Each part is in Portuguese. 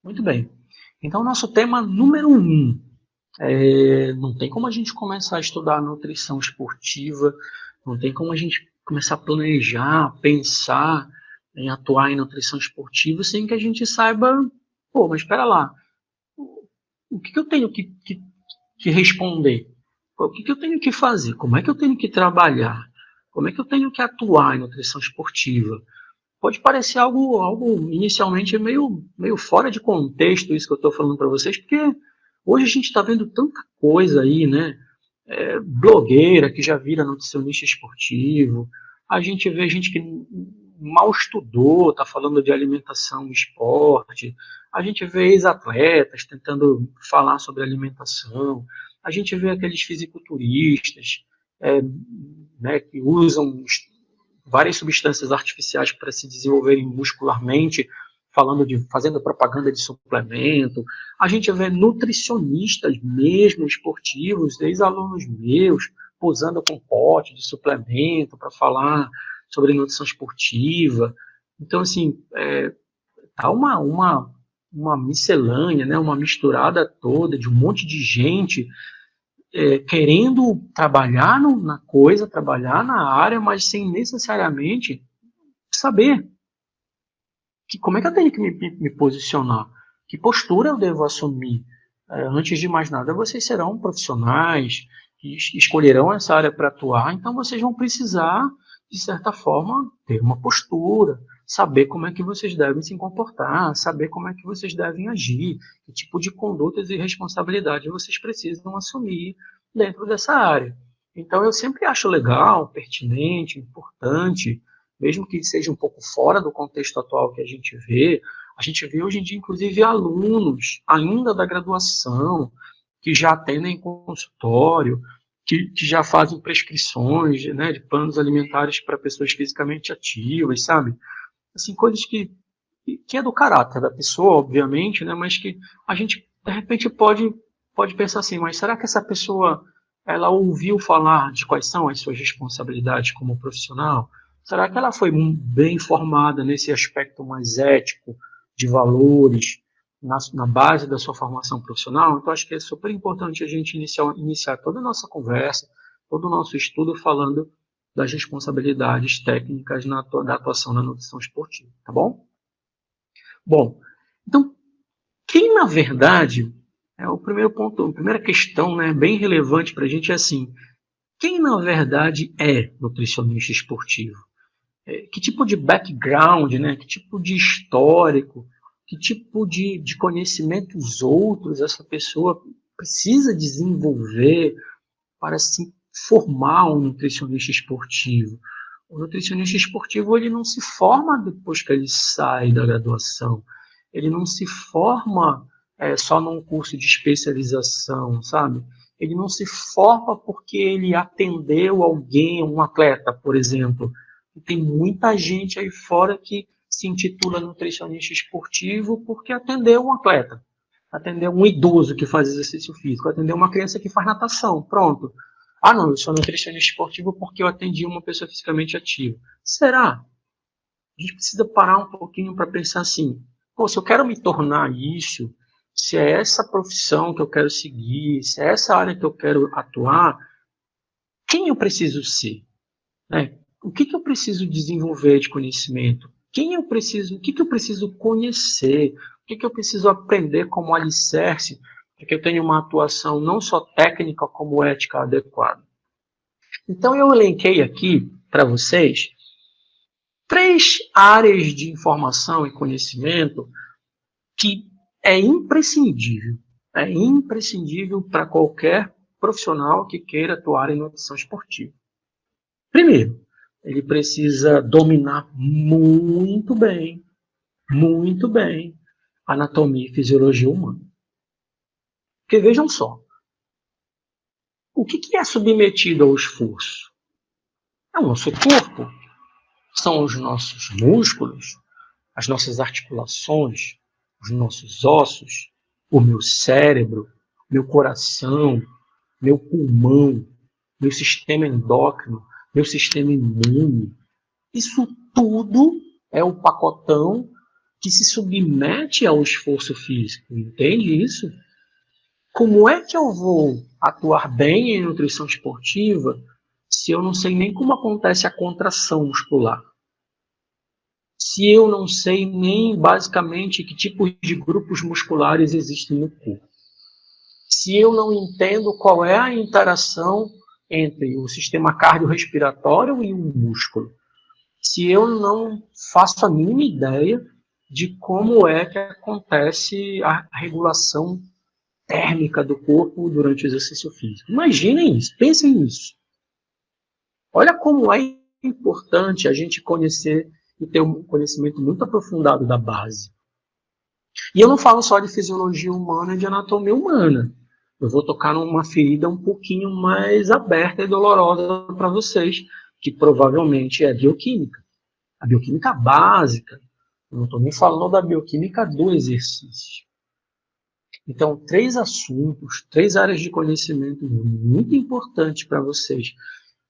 Muito bem. Então, nosso tema número 1. Não tem como a gente começar a estudar nutrição esportiva, não tem como a gente começar a planejar, pensar em atuar em nutrição esportiva sem que a gente saiba, pô, mas espera lá, o que eu tenho que responder? O que eu tenho que fazer? Como é que eu tenho que trabalhar? Como é que eu tenho que atuar em nutrição esportiva? Pode parecer algo inicialmente meio fora de contexto isso que eu estou falando para vocês, porque hoje a gente está vendo tanta coisa aí, né? Blogueira que já vira nutricionista esportivo, a gente vê gente que mal estudou, está falando de alimentação e esporte, a gente vê ex-atletas tentando falar sobre alimentação, a gente vê aqueles fisiculturistas né, que usam várias substâncias artificiais para se desenvolverem muscularmente, fazendo propaganda de suplemento. A gente vê nutricionistas mesmo, esportivos, ex-alunos meus, posando com pote de suplemento para falar sobre nutrição esportiva. Então, assim, tá uma miscelânea, né, uma misturada toda de um monte de gente querendo trabalhar na coisa, trabalhar na área, mas sem necessariamente saber como é que eu tenho que me posicionar, que postura eu devo assumir. Antes de mais nada, vocês serão profissionais que escolherão essa área para atuar, então vocês vão precisar, de certa forma, ter uma postura, saber como é que vocês devem se comportar, saber como é que vocês devem agir, que tipo de condutas e responsabilidades vocês precisam assumir dentro dessa área. Então, eu sempre acho legal, pertinente, importante, mesmo que seja um pouco fora do contexto atual que a gente vê hoje em dia, inclusive, alunos ainda da graduação, que já atendem consultório, que já fazem prescrições, né, de planos alimentares para pessoas fisicamente ativas, sabe? Assim, coisas que é do caráter da pessoa, obviamente, né, mas que a gente, de repente, pode pensar assim, mas será que essa pessoa ela ouviu falar de quais são as suas responsabilidades como profissional? Será que ela foi bem informada nesse aspecto mais ético, de valores, na base da sua formação profissional? Então, acho que é super importante a gente iniciar toda a nossa conversa, todo o nosso estudo falando das responsabilidades técnicas da atuação na nutrição esportiva, tá bom? Bom, então, quem na verdade, é o primeiro ponto, a primeira questão, né, bem relevante para a gente é assim, quem na verdade é nutricionista esportivo? Que tipo de background, né, que tipo de histórico, que tipo de conhecimentos outros essa pessoa precisa desenvolver para se formar um nutricionista esportivo? O nutricionista esportivo ele não se forma depois que ele sai da graduação, ele não se forma só num curso de especialização, sabe? Ele não se forma porque ele atendeu alguém, um atleta, por exemplo. E tem muita gente aí fora que se intitula nutricionista esportivo porque atendeu um atleta, atendeu um idoso que faz exercício físico, atendeu uma criança que faz natação, pronto. Ah, não, eu sou nutricionista esportivo porque eu atendi uma pessoa fisicamente ativa. Será? A gente precisa parar um pouquinho para pensar assim, pô, se eu quero me tornar isso, se é essa profissão que eu quero seguir, se é essa área que eu quero atuar, quem eu preciso ser? Né? O que eu preciso desenvolver de conhecimento? O que eu preciso conhecer? O que eu preciso aprender como alicerce para que eu tenha uma atuação não só técnica, como ética adequada? Então, eu elenquei aqui para vocês 3 áreas de informação e conhecimento que é imprescindível para qualquer profissional que queira atuar em nutrição esportiva. Primeiro, ele precisa dominar muito bem, anatomia e fisiologia humana. Porque vejam só, o que é submetido ao esforço? É o nosso corpo, são os nossos músculos, as nossas articulações, os nossos ossos, o meu cérebro, meu coração, meu pulmão, meu sistema endócrino, meu sistema imune. Isso tudo é o pacotão que se submete ao esforço físico. Entende isso? Como é que eu vou atuar bem em nutrição esportiva se eu não sei nem como acontece a contração muscular? Se eu não sei nem basicamente que tipos de grupos musculares existem no corpo? Se eu não entendo qual é a interação entre o sistema cardiorrespiratório e o músculo? Se eu não faço a mínima ideia de como é que acontece a regulação térmica do corpo durante o exercício físico. Imaginem isso, pensem nisso. Olha como é importante a gente conhecer e ter um conhecimento muito aprofundado da base. E eu não falo só de fisiologia humana e de anatomia humana. Eu vou tocar numa ferida um pouquinho mais aberta e dolorosa para vocês, que provavelmente é a bioquímica. A bioquímica básica. Eu não estou nem falando da bioquímica do exercício. Então, 3 assuntos, 3 áreas de conhecimento muito importantes para vocês,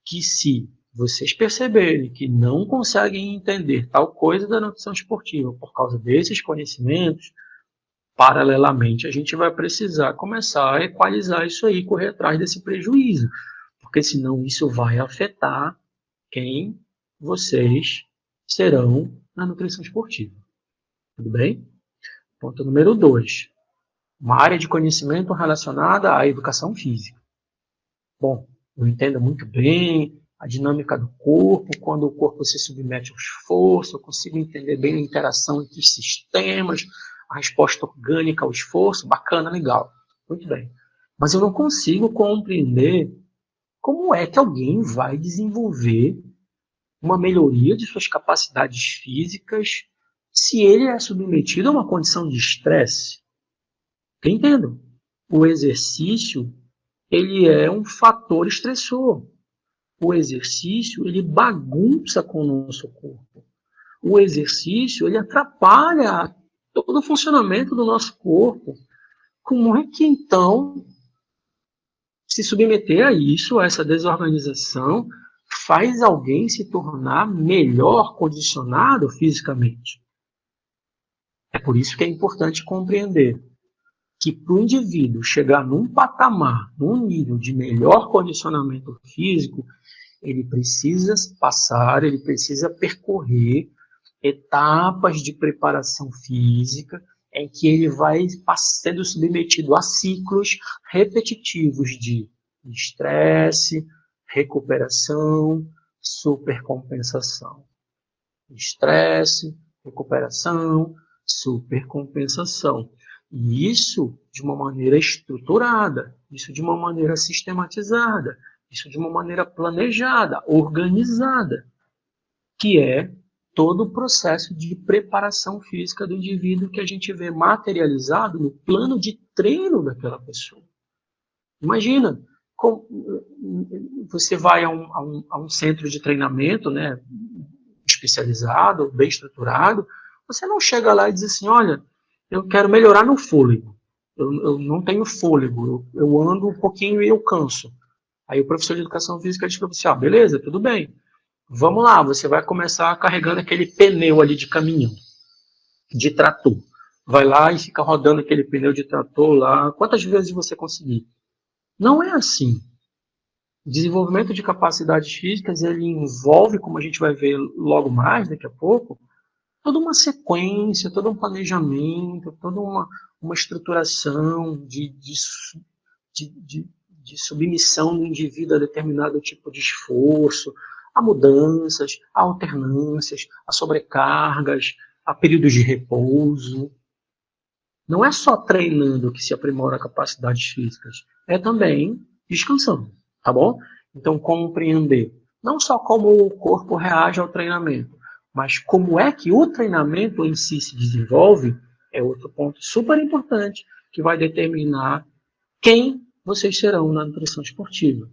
que se vocês perceberem que não conseguem entender tal coisa da nutrição esportiva por causa desses conhecimentos, paralelamente a gente vai precisar começar a equalizar isso aí, correr atrás desse prejuízo, porque senão isso vai afetar quem vocês serão na nutrição esportiva. Tudo bem? Ponto número 2. Uma área de conhecimento relacionada à educação física. Bom, eu entendo muito bem a dinâmica do corpo, quando o corpo se submete ao esforço, eu consigo entender bem a interação entre os sistemas, a resposta orgânica ao esforço, bacana, legal, muito bem. Mas eu não consigo compreender como é que alguém vai desenvolver uma melhoria de suas capacidades físicas se ele é submetido a uma condição de estresse. Entendo? O exercício, ele é um fator estressor. O exercício, ele bagunça com o nosso corpo. O exercício, ele atrapalha todo o funcionamento do nosso corpo. Como é que, então, se submeter a isso, a essa desorganização, faz alguém se tornar melhor condicionado fisicamente? É por isso que é importante compreender que para o indivíduo chegar num patamar, num nível de melhor condicionamento físico, ele precisa passar, ele precisa percorrer etapas de preparação física em que ele vai sendo submetido a ciclos repetitivos de estresse, recuperação, supercompensação. Estresse, recuperação, supercompensação. E isso de uma maneira estruturada, isso de uma maneira sistematizada, isso de uma maneira planejada, organizada, que é todo o processo de preparação física do indivíduo que a gente vê materializado no plano de treino daquela pessoa. Imagina, você vai a um centro de treinamento, né, especializado, bem estruturado, você não chega lá e diz assim, olha, eu quero melhorar no fôlego. Eu não tenho fôlego, eu ando um pouquinho e eu canso. Aí o professor de educação física diz para você, beleza, tudo bem. Vamos lá, você vai começar carregando aquele pneu ali de caminhão, de trator. Vai lá e fica rodando aquele pneu de trator lá, quantas vezes você conseguir. Não é assim. O desenvolvimento de capacidades físicas, ele envolve, como a gente vai ver logo mais, daqui a pouco, toda uma sequência, todo um planejamento, toda uma estruturação de submissão do indivíduo a determinado tipo de esforço, a mudanças, a alternâncias, a sobrecargas, a períodos de repouso. Não é só treinando que se aprimora capacidades físicas, é também descansando, tá bom? Então, compreender não só como o corpo reage ao treinamento, mas como é que o treinamento em si se desenvolve, é outro ponto super importante que vai determinar quem vocês serão na nutrição esportiva.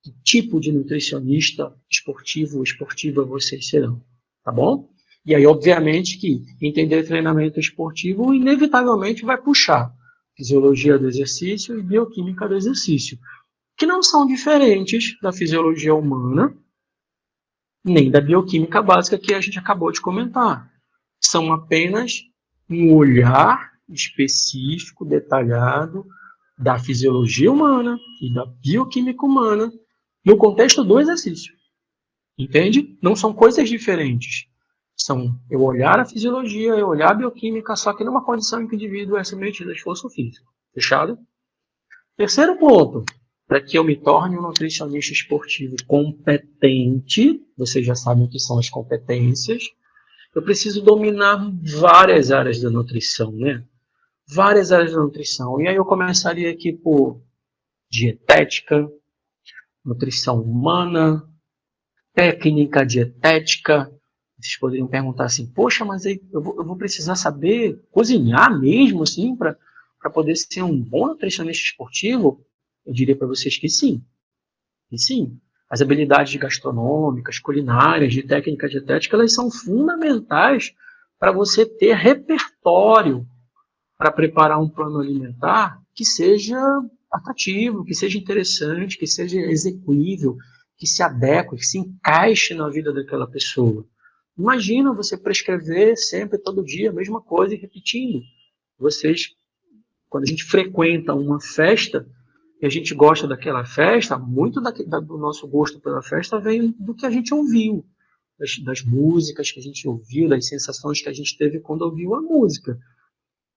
Que tipo de nutricionista esportivo ou esportiva vocês serão, tá bom? E aí, obviamente, que entender treinamento esportivo inevitavelmente vai puxar fisiologia do exercício e bioquímica do exercício, que não são diferentes da fisiologia humana, nem da bioquímica básica que a gente acabou de comentar. são apenas um olhar específico, detalhado, da fisiologia humana e da bioquímica humana no contexto do exercício. Entende? Não são coisas diferentes. São eu olhar a fisiologia, eu olhar a bioquímica, só que numa condição em que o indivíduo é submetido a esforço físico. Fechado? Terceiro ponto, para que eu me torne um nutricionista esportivo competente, vocês já sabem o que são as competências, eu preciso dominar várias áreas da nutrição, né? Várias áreas da nutrição. E aí eu começaria aqui por dietética, nutrição humana, técnica dietética. Vocês poderiam perguntar assim, poxa, mas aí eu vou precisar saber cozinhar mesmo, assim, para poder ser um bom nutricionista esportivo? Eu diria para vocês que sim. Que sim. As habilidades gastronômicas, culinárias, de técnica dietética, elas são fundamentais para você ter repertório para preparar um plano alimentar que seja atrativo, que seja interessante, que seja execuível, que se adeque, que se encaixe na vida daquela pessoa. Imagina você prescrever sempre, todo dia, a mesma coisa e repetindo. Vocês, quando a gente frequenta uma festa e a gente gosta daquela festa, muito do nosso gosto pela festa vem do que a gente ouviu, das músicas que a gente ouviu, das sensações que a gente teve quando ouviu a música.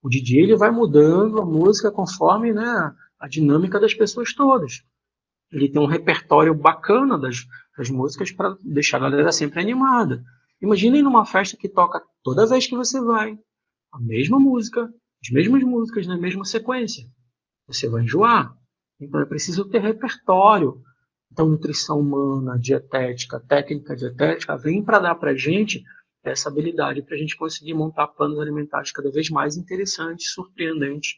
O DJ ele vai mudando a música conforme, né, a dinâmica das pessoas todas. Ele tem um repertório bacana das músicas para deixar a galera sempre animada. Imaginem numa festa que toca toda vez que você vai a mesma música, as mesmas músicas na mesma sequência. Você vai enjoar. Então é preciso ter repertório. Então nutrição humana, dietética, técnica dietética vem para dar para a gente essa habilidade para a gente conseguir montar planos alimentares cada vez mais interessantes, surpreendentes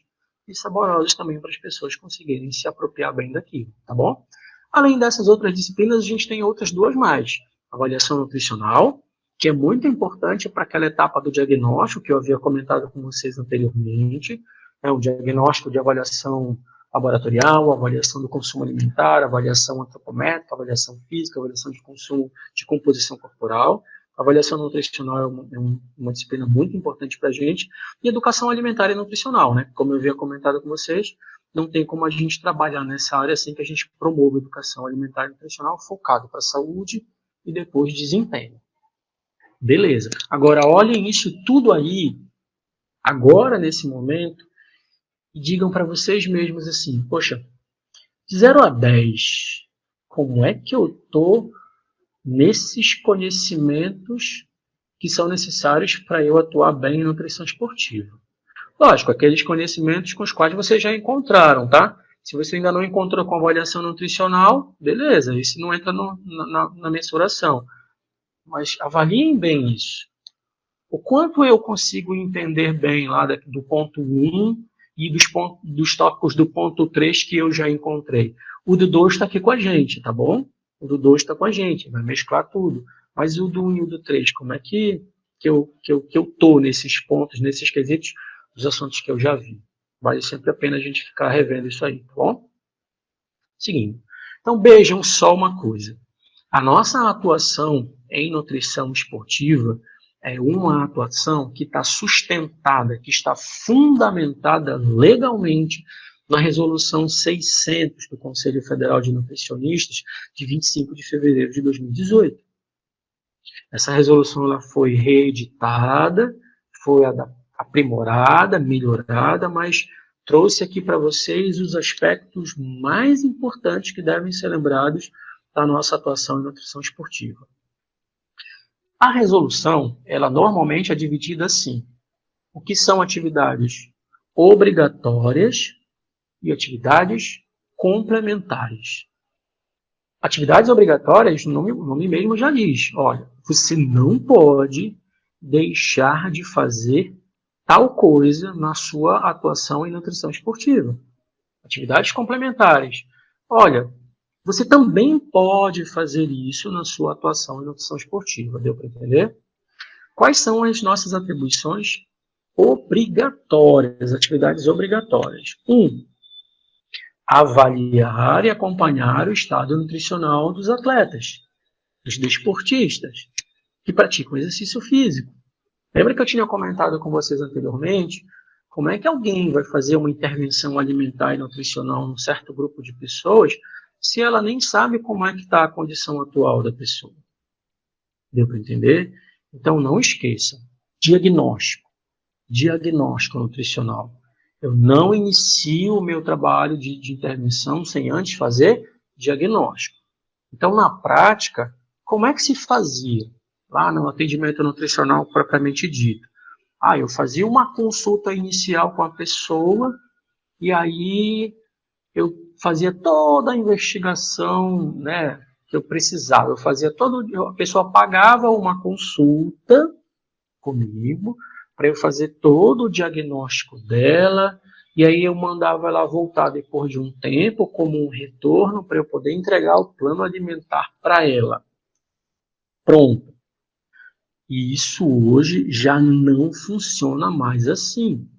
e saborosos também para as pessoas conseguirem se apropriar bem daquilo, tá bom? Além dessas outras disciplinas, a gente tem outras duas mais. Avaliação nutricional, que é muito importante para aquela etapa do diagnóstico que eu havia comentado com vocês anteriormente, o diagnóstico de avaliação laboratorial, avaliação do consumo alimentar, avaliação antropométrica, avaliação física, avaliação de consumo de composição corporal. A avaliação nutricional é uma disciplina muito importante para a gente. E educação alimentar e nutricional, né? Como eu havia comentado com vocês, não tem como a gente trabalhar nessa área sem que a gente promova a educação alimentar e nutricional focado para a saúde e depois desempenho. Beleza. Agora, olhem isso tudo aí, agora, nesse momento, e digam para vocês mesmos assim, poxa, de 0 a 10, como é que eu estou nesses conhecimentos que são necessários para eu atuar bem em nutrição esportiva? Lógico, aqueles conhecimentos com os quais vocês já encontraram, tá? Se você ainda não encontrou com avaliação nutricional, beleza, isso não entra na mensuração. Mas avaliem bem isso. O quanto eu consigo entender bem lá do ponto 1 e dos tópicos do ponto 3 que eu já encontrei. O do 2 está aqui com a gente, tá bom? O do 2 está com a gente, vai mesclar tudo. Mas o do 1 e o do 3, como é que eu estou nesses pontos, nesses quesitos, dos assuntos que eu já vi? Vale sempre a pena a gente ficar revendo isso aí, tá bom? Seguindo. Então, vejam só uma coisa. A nossa atuação em nutrição esportiva é uma atuação que está sustentada, que está fundamentada legalmente na Resolução 600 do Conselho Federal de Nutricionistas, de 25 de fevereiro de 2018. Essa resolução ela foi reeditada, foi aprimorada, melhorada, mas trouxe aqui para vocês os aspectos mais importantes que devem ser lembrados da nossa atuação em nutrição esportiva. A resolução, ela normalmente é dividida assim. O que são atividades obrigatórias e atividades complementares. Atividades obrigatórias, o nome mesmo já diz, olha, você não pode deixar de fazer tal coisa na sua atuação em nutrição esportiva. Atividades complementares. Olha, você também pode fazer isso na sua atuação em nutrição esportiva, deu para entender? Quais são as nossas atribuições obrigatórias, atividades obrigatórias? 1. Avaliar e acompanhar o estado nutricional dos atletas, dos desportistas, que praticam exercício físico. Lembra que eu tinha comentado com vocês anteriormente como é que alguém vai fazer uma intervenção alimentar e nutricional num certo grupo de pessoas se ela nem sabe como é que está a condição atual da pessoa? Deu para entender? Então, não esqueça, diagnóstico, diagnóstico nutricional. Eu não inicio o meu trabalho de intervenção sem antes fazer diagnóstico. Então, na prática, como é que se fazia lá no atendimento nutricional propriamente dito? Eu fazia uma consulta inicial com a pessoa e aí eu fazia toda a investigação, né, que eu precisava. Eu fazia a pessoa pagava uma consulta comigo para eu fazer todo o diagnóstico dela e aí eu mandava ela voltar depois de um tempo como um retorno para eu poder entregar o plano alimentar para ela. Pronto. E isso hoje já não funciona mais assim.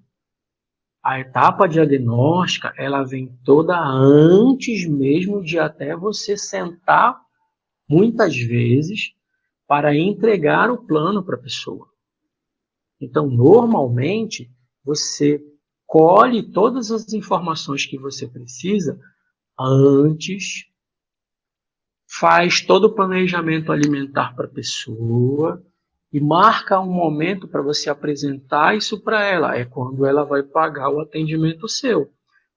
A etapa diagnóstica, ela vem toda antes mesmo de até você sentar, muitas vezes, para entregar o plano para a pessoa. Então, normalmente, você colhe todas as informações que você precisa antes, faz todo o planejamento alimentar para a pessoa e marca um momento para você apresentar isso para ela. É quando ela vai pagar o atendimento seu,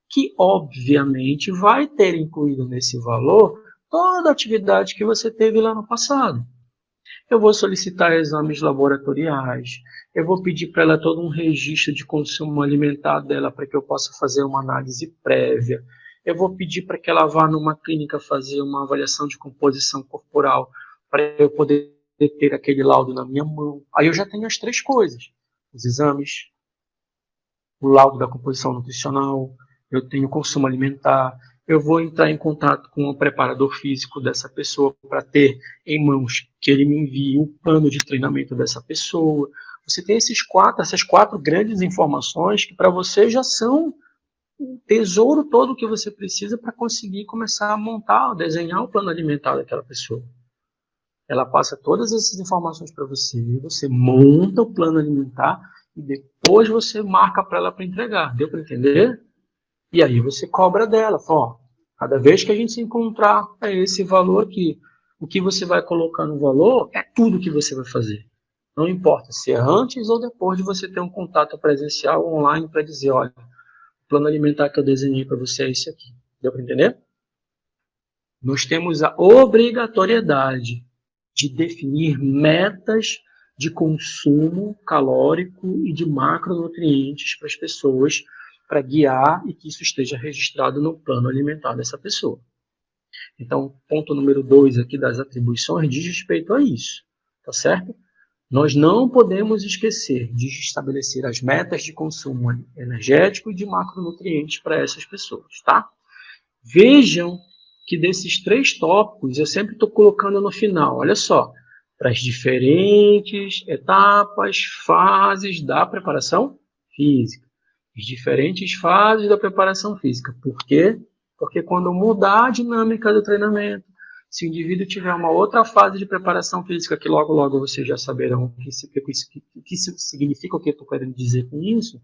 que obviamente vai ter incluído nesse valor toda a atividade que você teve lá no passado. Eu vou solicitar exames laboratoriais, eu vou pedir para ela todo um registro de consumo alimentar dela para que eu possa fazer uma análise prévia. Eu vou pedir para que ela vá numa clínica fazer uma avaliação de composição corporal para eu poder ter aquele laudo na minha mão. Aí eu já tenho as três coisas: os exames, o laudo da composição nutricional, eu tenho consumo alimentar, eu vou entrar em contato com o preparador físico dessa pessoa para ter em mãos que ele me envie o plano de treinamento dessa pessoa. Você tem essas quatro grandes informações que para você já são o tesouro todo que você precisa para conseguir começar a montar, desenhar o plano alimentar daquela pessoa. Ela passa todas essas informações para você, você monta o plano alimentar e depois você marca para ela para entregar. Deu para entender? E aí você cobra dela. Fala, cada vez que a gente se encontrar, é esse valor aqui. O que você vai colocar no valor é tudo que você vai fazer. Não importa se é antes ou depois de você ter um contato presencial ou online para dizer, olha, o plano alimentar que eu desenhei para você é esse aqui. Deu para entender? Nós temos a obrigatoriedade de definir metas de consumo calórico e de macronutrientes para as pessoas, para guiar e que isso esteja registrado no plano alimentar dessa pessoa. Então, ponto número 2 aqui das atribuições diz respeito a isso, tá certo? Nós não podemos esquecer de estabelecer as metas de consumo energético e de macronutrientes para essas pessoas, tá? Vejam que desses três tópicos eu sempre estou colocando no final, olha só, para as diferentes etapas, fases da preparação física. As diferentes fases da preparação física. Por quê? Porque quando mudar a dinâmica do treinamento, se o indivíduo tiver uma outra fase de preparação física, que logo logo vocês já saberão o que isso significa, o que eu estou querendo dizer com isso,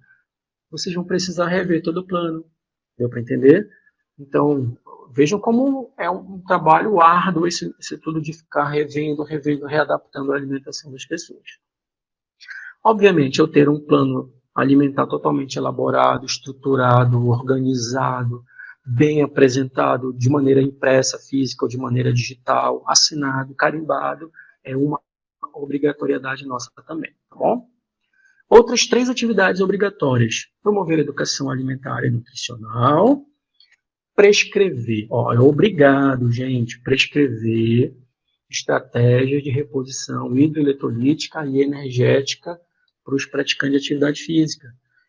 vocês vão precisar rever todo o plano. Deu para entender? Então, vejam como é um trabalho árduo esse tudo de ficar revendo, readaptando a alimentação das pessoas. Obviamente, eu ter um plano alimentar totalmente elaborado, estruturado, organizado, bem apresentado, de maneira impressa, física ou de maneira digital, assinado, carimbado, é uma obrigatoriedade nossa também, tá bom? Outras três atividades obrigatórias: promover a educação alimentar e nutricional, prescrever, é obrigado, gente, prescrever estratégias de reposição hidroeletrolítica e energética para os praticantes de atividade física.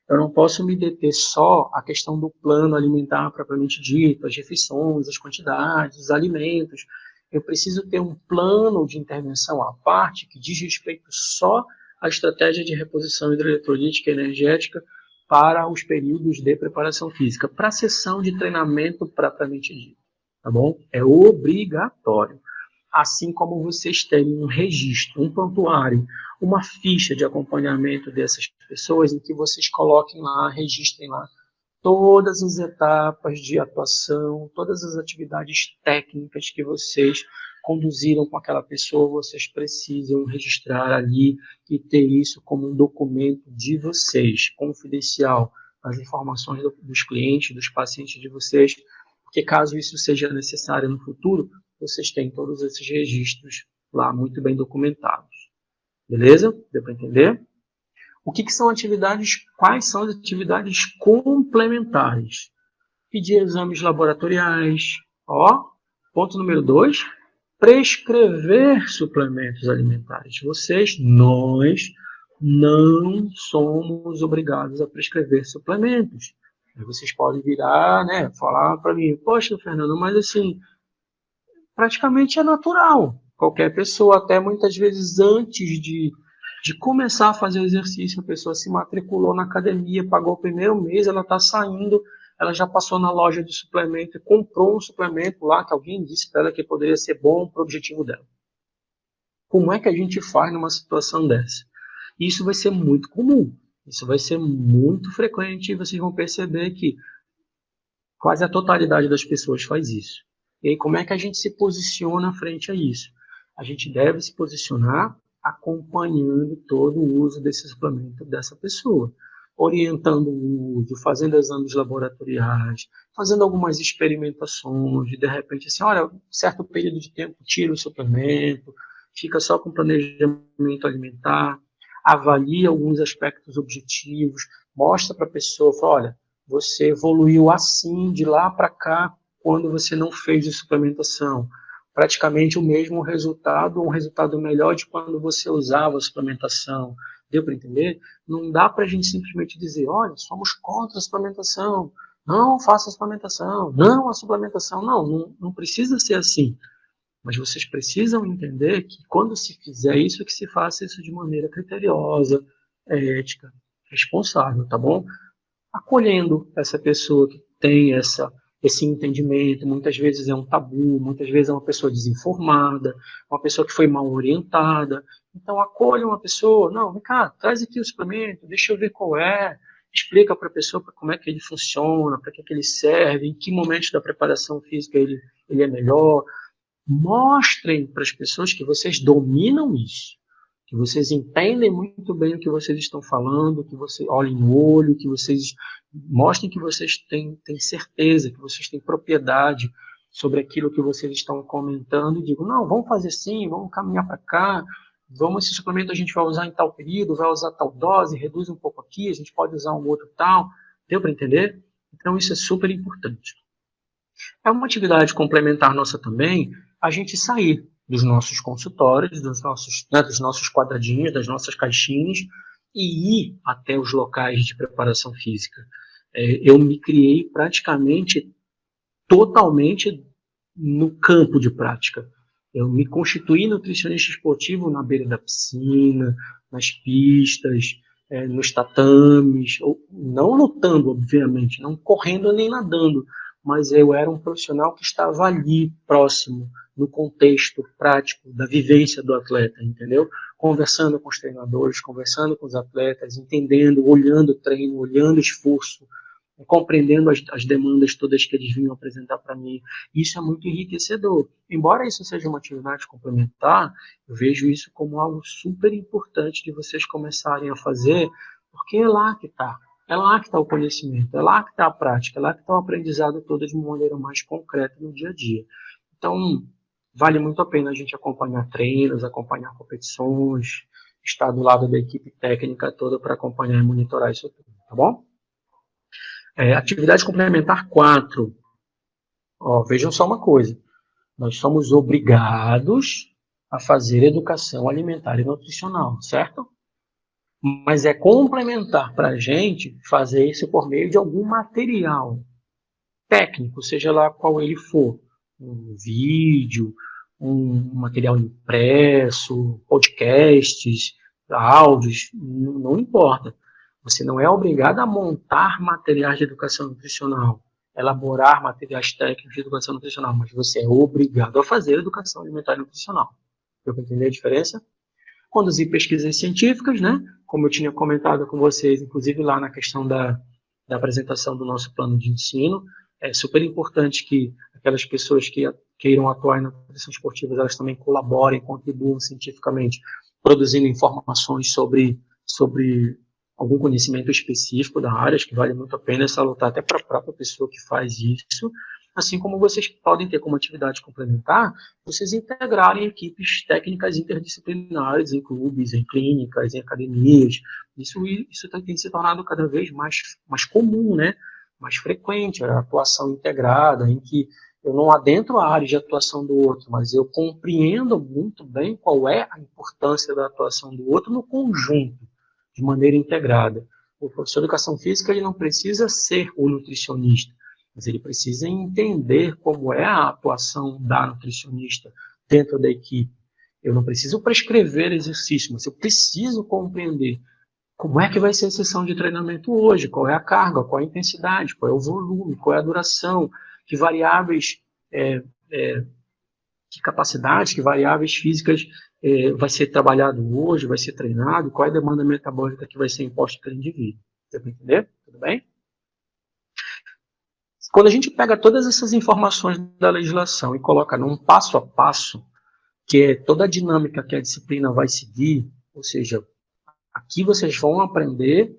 Eu não posso me deter só à questão do plano alimentar propriamente dito, as refeições, as quantidades, os alimentos. Eu preciso ter um plano de intervenção à parte que diz respeito só à estratégia de reposição hidroeletrolítica e energética para os períodos de preparação física, para a sessão de treinamento propriamente dito, tá bom? É obrigatório. assim como vocês terem um registro, um prontuário, uma ficha de acompanhamento dessas pessoas, em que vocês coloquem lá, registrem lá todas as etapas de atuação, todas as atividades técnicas que vocês conduziram com aquela pessoa, vocês precisam registrar ali e ter isso como um documento de vocês, confidencial, as informações dos clientes, dos pacientes de vocês, porque caso isso seja necessário no futuro, vocês têm todos esses registros lá muito bem documentados. Beleza? Deu para entender? O que são atividades, quais são as atividades complementares? Pedir exames laboratoriais. Ó, ponto número 2, prescrever suplementos alimentares. Nós não somos obrigados a prescrever suplementos. Aí vocês podem virar, né, falar para mim, poxa, Fernando, mas assim, praticamente é natural. Qualquer pessoa, até muitas vezes antes de começar a fazer o exercício, a pessoa se matriculou na academia, pagou o primeiro mês, ela está saindo, ela já passou na loja de suplemento e comprou um suplemento lá que alguém disse para ela que poderia ser bom para o objetivo dela. Como é que a gente faz numa situação dessa? Isso vai ser muito comum, isso vai ser muito frequente e vocês vão perceber que quase a totalidade das pessoas faz isso. E aí, como é que a gente se posiciona frente a isso? A gente deve se posicionar acompanhando todo o uso desse suplemento dessa pessoa, orientando o uso, fazendo exames laboratoriais, fazendo algumas experimentações, de repente assim, olha, certo período de tempo tira o suplemento, fica só com planejamento alimentar, avalia alguns aspectos objetivos, mostra para a pessoa, fala, olha, você evoluiu assim de lá para cá quando você não fez a suplementação. Praticamente o mesmo resultado, um resultado melhor de quando você usava a suplementação. Deu para entender? Não dá para a gente simplesmente dizer, olha, somos contra a suplementação, não faça a suplementação, não a suplementação. Não precisa ser assim. Mas vocês precisam entender que quando se fizer isso, que se faça isso de maneira criteriosa, ética, responsável, tá bom? Acolhendo essa pessoa que tem esse entendimento, muitas vezes é um tabu, muitas vezes é uma pessoa desinformada, uma pessoa que foi mal orientada. Então, acolha uma pessoa, não, vem cá, traz aqui o suplemento, deixa eu ver qual é, explica para a pessoa como é que ele funciona, para que ele serve, em que momentos da preparação física ele é melhor. Mostrem para as pessoas que vocês dominam isso, que vocês entendem muito bem o que vocês estão falando, que vocês olhem no olho, que vocês mostrem que vocês têm certeza, que vocês têm propriedade sobre aquilo que vocês estão comentando e digam, não, vamos fazer assim, vamos caminhar para cá, esse suplemento a gente vai usar em tal período, vai usar tal dose, reduz um pouco aqui, a gente pode usar um outro tal. Deu para entender? Então isso é super importante. É uma atividade complementar nossa também, a gente sair dos nossos consultórios, dos nossos quadradinhos, das nossas caixinhas, e ir até os locais de preparação física. Eu me criei praticamente totalmente no campo de prática. Eu me constituí nutricionista esportivo na beira da piscina, nas pistas, nos tatames, não lutando, obviamente, não correndo nem nadando, mas eu era um profissional que estava ali, próximo, no contexto prático da vivência do atleta, entendeu? Conversando com os treinadores, conversando com os atletas, entendendo, olhando o treino, olhando o esforço, compreendendo as demandas todas que eles vinham apresentar para mim. Isso é muito enriquecedor. Embora isso seja uma atividade complementar, eu vejo isso como algo super importante de vocês começarem a fazer, porque é lá que está. É lá que está o conhecimento, é lá que está a prática, é lá que está o aprendizado todo de uma maneira mais concreta no dia a dia. Então, vale muito a pena a gente acompanhar treinos, acompanhar competições, estar do lado da equipe técnica toda para acompanhar e monitorar isso tudo, tá bom? Atividade complementar 4. Vejam só uma coisa. Nós somos obrigados a fazer educação alimentar e nutricional, certo? Mas é complementar para a gente fazer isso por meio de algum material técnico, seja lá qual ele for. Um vídeo, um material impresso, podcasts, áudios, não importa. Você não é obrigado a montar materiais de educação nutricional. elaborar materiais técnicos de educação nutricional, mas você é obrigado a fazer educação alimentar e nutricional. Deu para entender a diferença? Conduzir pesquisas científicas, né? Como eu tinha comentado com vocês, inclusive lá na questão da apresentação do nosso plano de ensino, é super importante que aquelas pessoas que queiram atuar na nutrição esportiva, elas também colaborem, contribuam cientificamente, produzindo informações sobre algum conhecimento específico da área, acho que vale muito a pena salutar até para a própria pessoa que faz isso, assim como vocês podem ter como atividade complementar, vocês integrarem equipes técnicas interdisciplinares em clubes, em clínicas, em academias. Isso tem se tornado cada vez mais comum, né? Mais frequente, a atuação integrada, em que eu não adentro a área de atuação do outro, mas eu compreendo muito bem qual é a importância da atuação do outro no conjunto, de maneira integrada. O professor de educação física ele não precisa ser o nutricionista, mas ele precisa entender como é a atuação da nutricionista dentro da equipe. Eu não preciso prescrever exercício, mas eu preciso compreender como é que vai ser a sessão de treinamento hoje, qual é a carga, qual é a intensidade, qual é o volume, qual é a duração, que variáveis, que capacidades, que variáveis físicas vai ser trabalhado hoje, vai ser treinado, qual é a demanda metabólica que vai ser imposta pelo indivíduo. Deu para entender? Tudo bem? Quando a gente pega todas essas informações da legislação e coloca num passo a passo, que é toda a dinâmica que a disciplina vai seguir, ou seja, aqui vocês vão aprender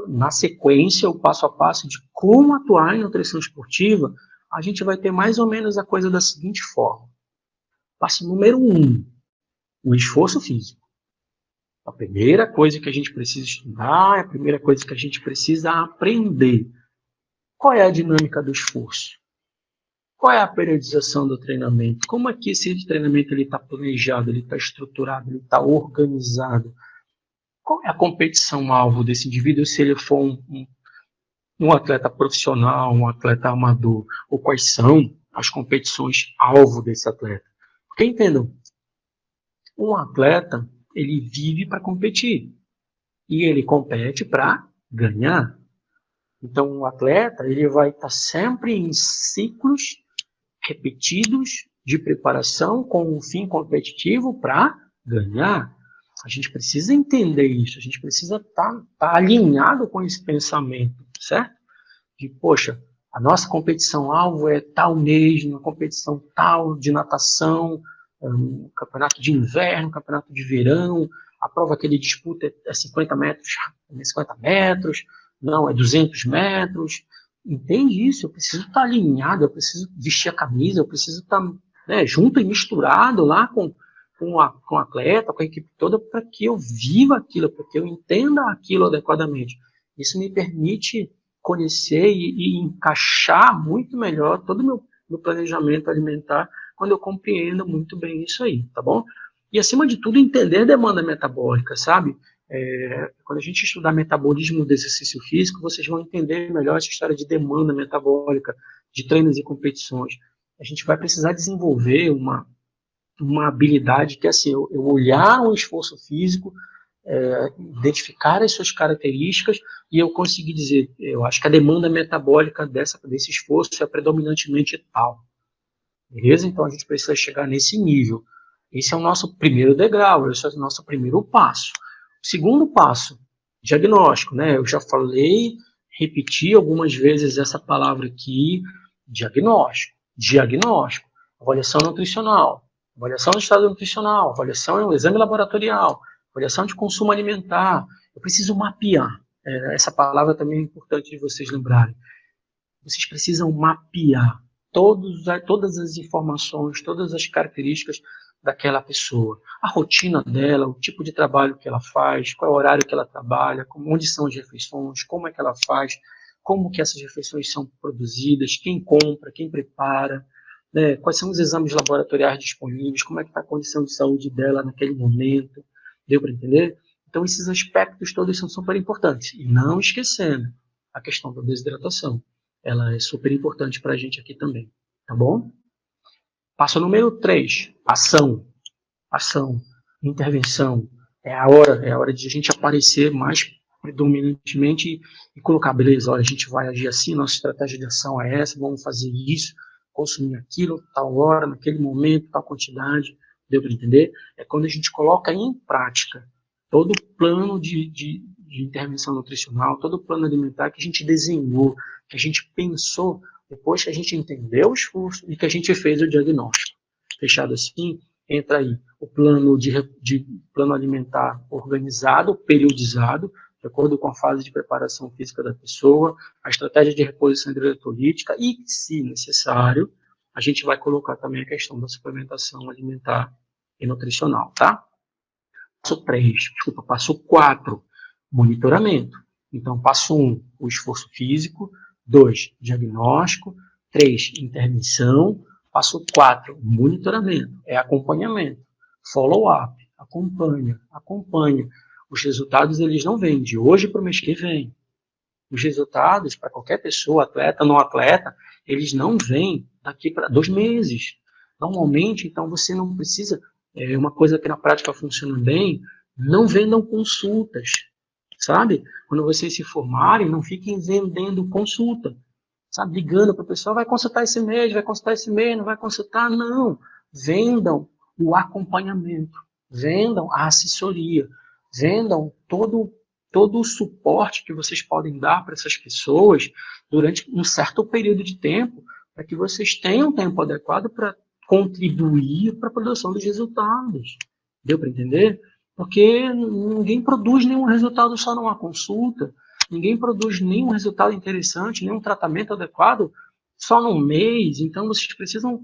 na sequência o passo a passo de como atuar em nutrição esportiva, a gente vai ter mais ou menos a coisa da seguinte forma. Passo número 1, o esforço físico. A primeira coisa que a gente precisa estudar, a primeira coisa que a gente precisa aprender. Qual é a dinâmica do esforço? Qual é a periodização do treinamento? Como é que esse treinamento está planejado, ele está estruturado, ele está organizado? Qual é a competição-alvo desse indivíduo, se ele for um atleta profissional, um atleta amador? Ou quais são as competições-alvo desse atleta? Porque entendam, um atleta, ele vive para competir. E ele compete para ganhar. Então, um atleta, ele vai estar sempre em ciclos repetidos de preparação com um fim competitivo para ganhar. A gente precisa entender isso, a gente precisa estar alinhado com esse pensamento, certo? De, poxa, a nossa competição-alvo é tal mês, uma competição tal de natação, um campeonato de inverno, um campeonato de verão, a prova que ele disputa é 50 metros, não, é 200 metros. Entende isso? Eu preciso estar alinhado, eu preciso vestir a camisa, eu preciso estar junto e misturado lá com o atleta, com a equipe toda, para que eu viva aquilo, para que eu entenda aquilo adequadamente. Isso me permite conhecer e encaixar muito melhor todo o meu planejamento alimentar quando eu compreendo muito bem isso aí, tá bom? E, acima de tudo, entender a demanda metabólica, sabe? Quando a gente estudar metabolismo do exercício físico, vocês vão entender melhor essa história de demanda metabólica, de treinos e competições. A gente vai precisar desenvolver uma habilidade que é assim, eu olhar um esforço físico, identificar as suas características e eu conseguir dizer, eu acho que a demanda metabólica desse esforço é predominantemente tal. Beleza? Então a gente precisa chegar nesse nível. Esse é o nosso primeiro degrau, esse é o nosso primeiro passo. O segundo passo, diagnóstico, né? Eu já falei, repeti algumas vezes essa palavra aqui, diagnóstico. Diagnóstico, avaliação nutricional, avaliação do estado nutricional, avaliação, exame laboratorial, avaliação de consumo alimentar. Eu preciso mapear. Essa palavra também é importante de vocês lembrarem. Vocês precisam mapear todas as informações, todas as características daquela pessoa. A rotina dela, o tipo de trabalho que ela faz, qual é o horário que ela trabalha, onde são as refeições, como é que ela faz, como que essas refeições são produzidas, quem compra, quem prepara, né, quais são os exames laboratoriais disponíveis, como é que está a condição de saúde dela naquele momento. Deu para entender? Então, esses aspectos todos são super importantes. E não esquecendo a questão da desidratação. Ela é super importante para a gente aqui também. Tá bom? Passo número 3, ação. Ação, intervenção. É a hora de a gente aparecer mais predominantemente e colocar, beleza, olha, a gente vai agir assim, nossa estratégia de ação é essa, vamos fazer isso, consumir aquilo, tal hora, naquele momento, tal quantidade, deu para entender? É quando a gente coloca em prática todo o plano de intervenção nutricional, todo o plano alimentar que a gente desenhou, que a gente pensou, depois que a gente entendeu o esforço e que a gente fez o diagnóstico. Fechado assim, entra aí o plano de plano alimentar organizado, periodizado, de acordo com a fase de preparação física da pessoa, a estratégia de reposição hidroeletrolítica e, se necessário, a gente vai colocar também a questão da suplementação alimentar e nutricional, tá? Passo 4, monitoramento. Então, passo 1, o esforço físico, 2, diagnóstico, 3, intervenção, passo 4, monitoramento, é acompanhamento, follow-up, acompanha. Os resultados, eles não vêm de hoje para o mês que vem. Os resultados, para qualquer pessoa, atleta, não atleta, eles não vêm daqui para 2 meses. Normalmente, então, você não precisa, uma coisa que na prática funciona bem, não vendam consultas, sabe? Quando vocês se formarem, não fiquem vendendo consulta, sabe? Ligando para o pessoal, vai consultar esse mês, não vai consultar, não. Vendam o acompanhamento, vendam a assessoria, vendam todo o suporte que vocês podem dar para essas pessoas durante um certo período de tempo, para que vocês tenham tempo adequado para contribuir para a produção dos resultados. Deu para entender? Porque ninguém produz nenhum resultado só numa consulta, ninguém produz nenhum resultado interessante, nenhum tratamento adequado só num mês. Então, vocês precisam,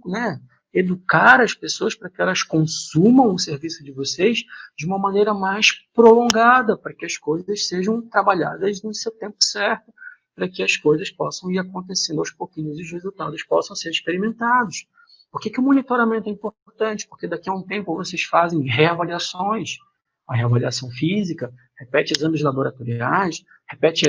educar as pessoas para que elas consumam o serviço de vocês de uma maneira mais prolongada, para que as coisas sejam trabalhadas no seu tempo certo, para que as coisas possam ir acontecendo aos pouquinhos e os resultados possam ser experimentados. Por que o monitoramento é importante? Porque daqui a um tempo vocês fazem reavaliações, a reavaliação física, repete exames laboratoriais, repete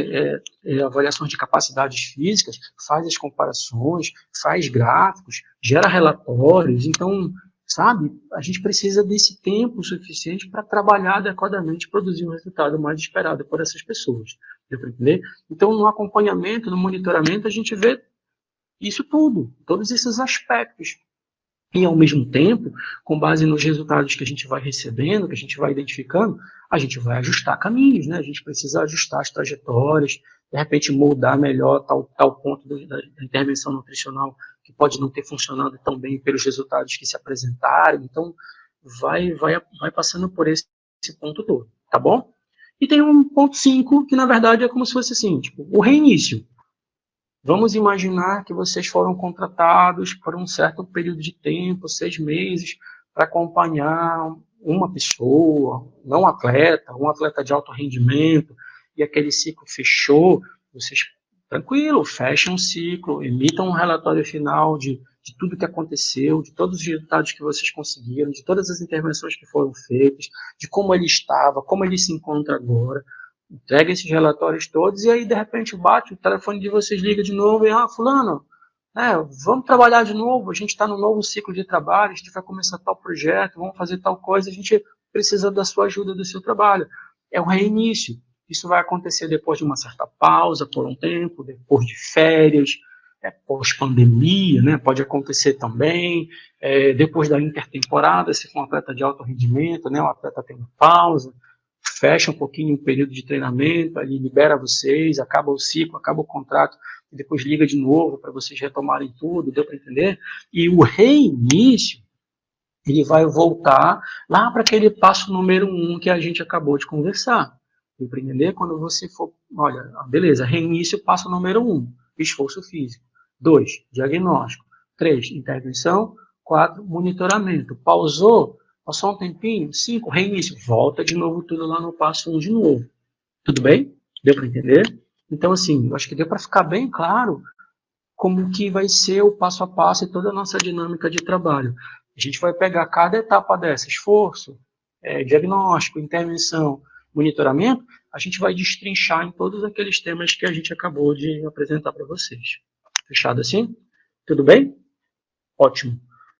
avaliações de capacidades físicas, faz as comparações, faz gráficos, gera relatórios. Então, sabe, a gente precisa desse tempo suficiente para trabalhar adequadamente e produzir um resultado mais esperado por essas pessoas. Deu para entender? Então, no acompanhamento, no monitoramento, a gente vê isso tudo, todos esses aspectos. E, ao mesmo tempo, com base nos resultados que a gente vai recebendo, que a gente vai identificando, a gente vai ajustar caminhos, né? A gente precisa ajustar as trajetórias, de repente moldar melhor tal ponto da intervenção nutricional que pode não ter funcionado tão bem pelos resultados que se apresentaram. Então, vai passando por esse ponto todo, tá bom? E tem um ponto 5, que na verdade é como se fosse assim, tipo, o reinício. Vamos imaginar que vocês foram contratados por um certo período de tempo, 6 meses, para acompanhar uma pessoa, não um atleta de alto rendimento, e aquele ciclo fechou. Vocês, tranquilo, fecham um ciclo, emitam um relatório final de tudo que aconteceu, de todos os resultados que vocês conseguiram, de todas as intervenções que foram feitas, de como ele estava, como ele se encontra agora. Entrega esses relatórios todos e aí, de repente, bate, o telefone de vocês liga de novo e, fulano, vamos trabalhar de novo, a gente está no novo ciclo de trabalho, a gente vai começar tal projeto, vamos fazer tal coisa, a gente precisa da sua ajuda, do seu trabalho. É um reinício. Isso vai acontecer depois de uma certa pausa, por um tempo, depois de férias, pós-pandemia, né? Pode acontecer também, depois da intertemporada, se for um atleta de alto rendimento, né? O atleta tem uma pausa, fecha um pouquinho o período de treinamento, ali libera vocês, acaba o ciclo, acaba o contrato, e depois liga de novo para vocês retomarem tudo, deu para entender? E o reinício, ele vai voltar lá para aquele passo número 1 que a gente acabou de conversar. Deu para entender? Quando você for, olha, beleza, reinício, passo número 1, esforço físico. 2, diagnóstico. 3, intervenção. 4, monitoramento. Pausou? Passou um tempinho? 5, reinício. Volta de novo tudo lá no passo 1 de novo. Tudo bem? Deu para entender? Então, assim, eu acho que deu para ficar bem claro como que vai ser o passo a passo e toda a nossa dinâmica de trabalho. A gente vai pegar cada etapa dessa, esforço, diagnóstico, intervenção, monitoramento, a gente vai destrinchar em todos aqueles temas que a gente acabou de apresentar para vocês. Fechado assim? Tudo bem? Ótimo.